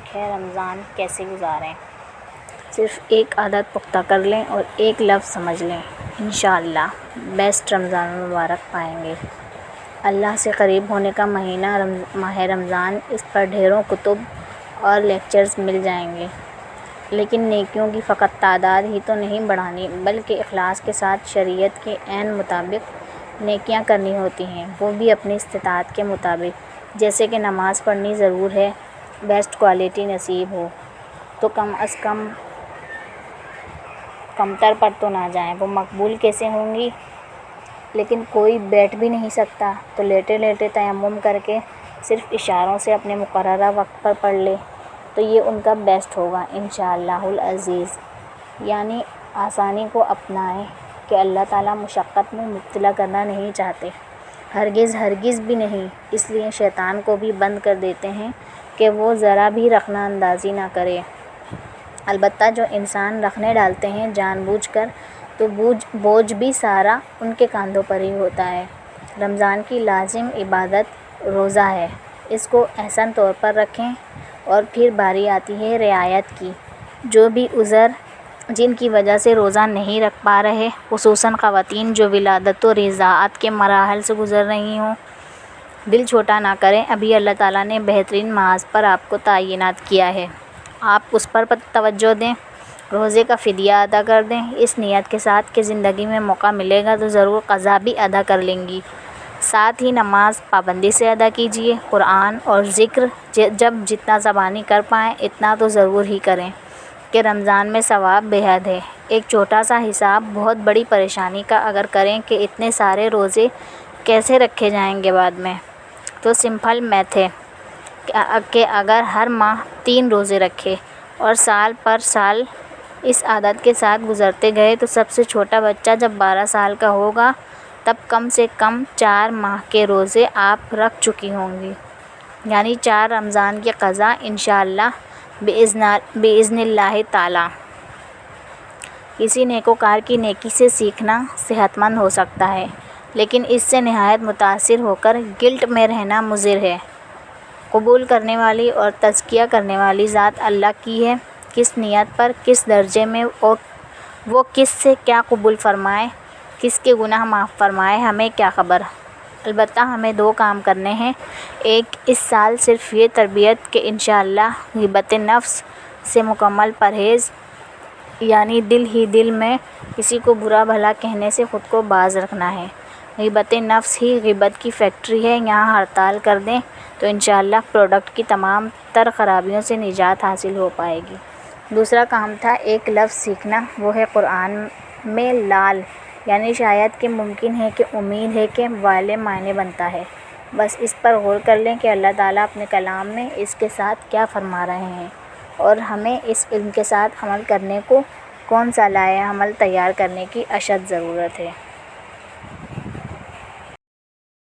ہے رمضان کیسے گزاریں۔ صرف ایک عادت پختہ کر لیں اور ایک لفظ سمجھ لیں، انشاءاللہ بیسٹ رمضان المبارک پائیں گے۔ اللہ سے قریب ہونے کا مہینہ ماہ رمضان، اس پر ڈھیروں کتب اور لیکچرز مل جائیں گے، لیکن نیکیوں کی فقط تعداد ہی تو نہیں بڑھانی بلکہ اخلاص کے ساتھ شریعت کے عین مطابق نیکیاں کرنی ہوتی ہیں، وہ بھی اپنی استطاعت کے مطابق۔ جیسے کہ نماز پڑھنی ضرور ہے، بیسٹ کوالٹی نصیب ہو تو کم از کم کمتر پر تو نہ جائیں، وہ مقبول کیسے ہوں گی؟ لیکن کوئی بیٹھ بھی نہیں سکتا تو لیٹے لیٹے تیمم کر کے صرف اشاروں سے اپنے مقررہ وقت پر پڑھ لے تو یہ ان کا بیسٹ ہوگا انشاءاللہ العزیز۔ یعنی آسانی کو اپنائیں کہ اللہ تعالیٰ مشقت میں مبتلا کرنا نہیں چاہتے، ہرگز ہرگز بھی نہیں۔ اس لیے شیطان کو بھی بند کر دیتے ہیں کہ وہ ذرا بھی رخنہ اندازی نہ کرے۔ البتہ جو انسان رخنے ڈالتے ہیں جان بوجھ کر تو بوجھ بھی سارا ان کے کاندھوں پر ہی ہوتا ہے۔ رمضان کی لازم عبادت روزہ ہے، اس کو احسن طور پر رکھیں۔ اور پھر باری آتی ہے رعایت کی۔ جو بھی عذر جن کی وجہ سے روزہ نہیں رکھ پا رہے، خصوصاً خواتین جو ولادت و رضاعت کے مراحل سے گزر رہی ہوں، دل چھوٹا نہ کریں، ابھی اللہ تعالیٰ نے بہترین محاذ پر آپ کو تعینات کیا ہے، آپ اس پر توجہ دیں، روزے کا فدیہ ادا کر دیں، اس نیت کے ساتھ کہ زندگی میں موقع ملے گا تو ضرور قضا بھی ادا کر لیں گی۔ ساتھ ہی نماز پابندی سے ادا کیجیے، قرآن اور ذکر جب جتنا زبانی کر پائیں اتنا تو ضرور ہی کریں کہ رمضان میں ثواب بے حد ہے۔ ایک چھوٹا سا حساب بہت بڑی پریشانی کا اگر کریں کہ اتنے سارے روزے کیسے رکھے جائیں گے بعد میں، تو سمپل میتھ ہے کہ اگر ہر ماہ 3 روزے رکھے اور سال پر سال اس عادت کے ساتھ گزرتے گئے تو سب سے چھوٹا بچہ جب 12 سال کا ہوگا تب کم سے کم 4 ماہ کے روزے آپ رکھ چکی ہوں گی، یعنی 4 رمضان کی قضا انشاءاللہ بإذن اللہ تعالی۔ کسی نیکوکار کی نیکی سے سیکھنا صحت مند ہو سکتا ہے، لیکن اس سے نہایت متاثر ہو کر گلٹ میں رہنا مضر ہے۔ قبول کرنے والی اور تزکیہ کرنے والی ذات اللہ کی ہے، کس نیت پر، کس درجے میں، اور وہ کس سے کیا قبول فرمائے، کس کے گناہ معاف فرمائے، ہمیں کیا خبر۔ البتہ ہمیں 2 کام کرنے ہیں۔ ایک، اس سال صرف یہ تربیت کہ انشاءاللہ غیبت نفس سے مکمل پرہیز، یعنی دل ہی دل میں کسی کو برا بھلا کہنے سے خود کو باز رکھنا ہے۔ غیبت نفس ہی غیبت کی فیکٹری ہے، یہاں ہڑتال کر دیں تو انشاءاللہ پروڈکٹ کی تمام تر خرابیوں سے نجات حاصل ہو پائے گی۔ دوسرا کام تھا ایک لفظ سیکھنا، وہ ہے قرآن میں لال، یعنی شاید کہ ممکن ہے کہ امید ہے کہ والے معنی بنتا ہے۔ بس اس پر غور کر لیں کہ اللہ تعالیٰ اپنے کلام میں اس کے ساتھ کیا فرما رہے ہیں اور ہمیں اس علم کے ساتھ عمل کرنے کو کون سا لائحہ عمل تیار کرنے کی اشد ضرورت ہے۔